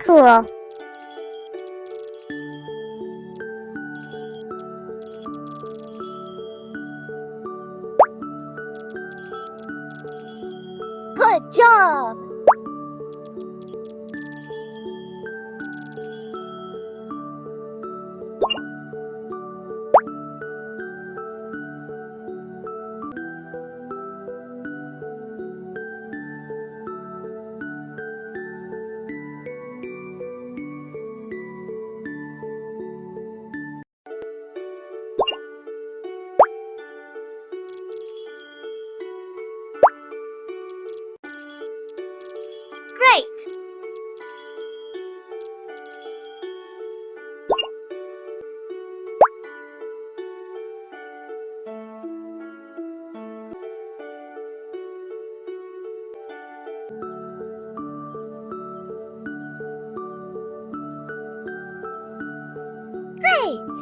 Cool. Good job! Great! Great!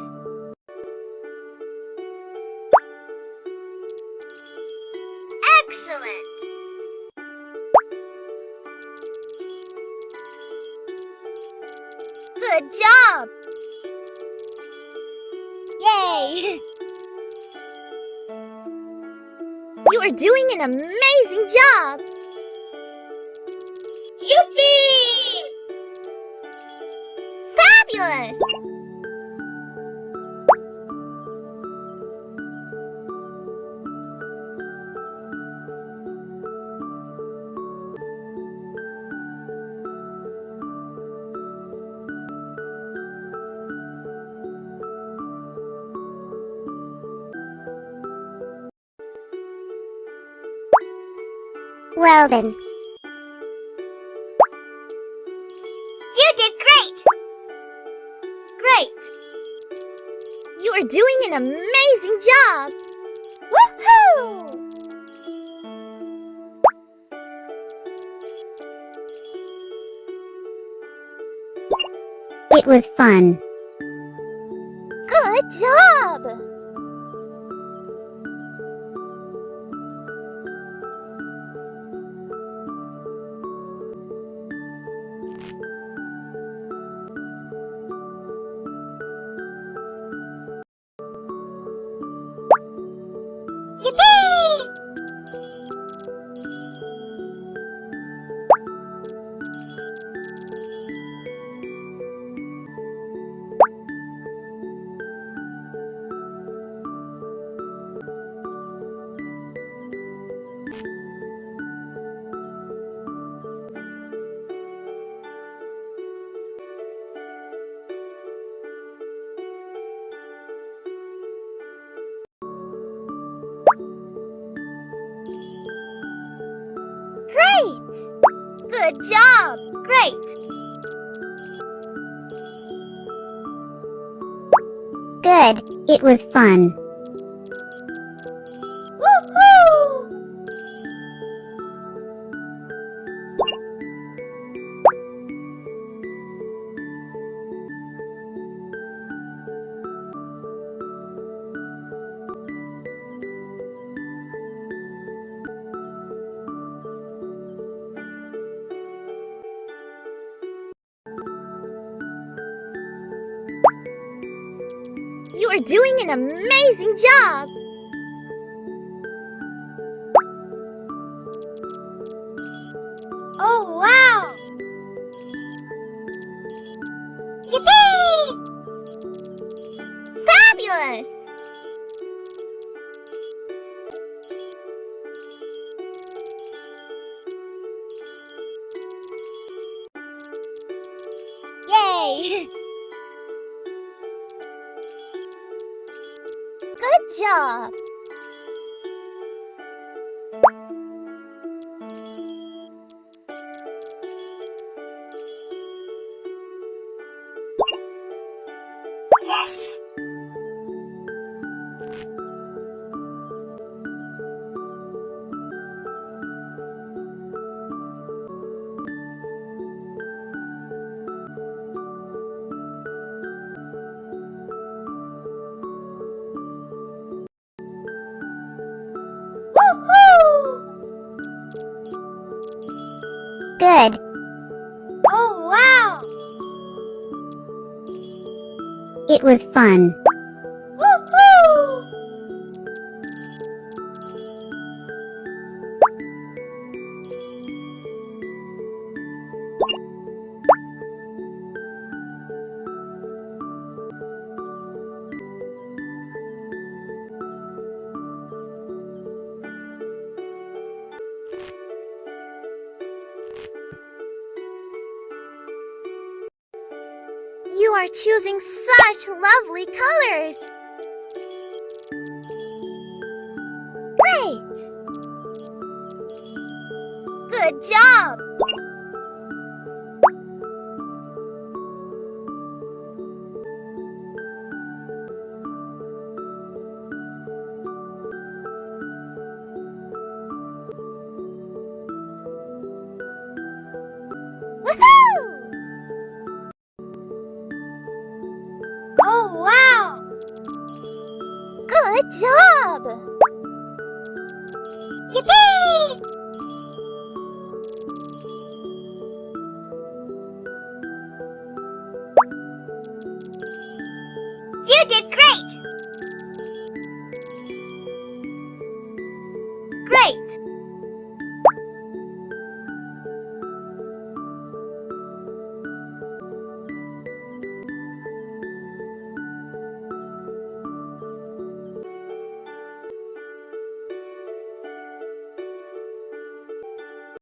Excellent! Good job! Yay! You are doing an amazing job! Yippee! Fabulous! Well then. You did great! Great! You are doing an amazing job! Woohoo! It was fun. Good job! Yippee! Great! Good job! Great! Good. It was fun. Woohoo! You are doing an amazing job! Oh, wow! Yippee! Fabulous! Yay! Good job! Yes! Good. Oh, wow! It was fun. Woohoo! You are choosing such lovely colors. Great! Good job! Woohoo! Oh, wow! Good job! Yippee! You did great!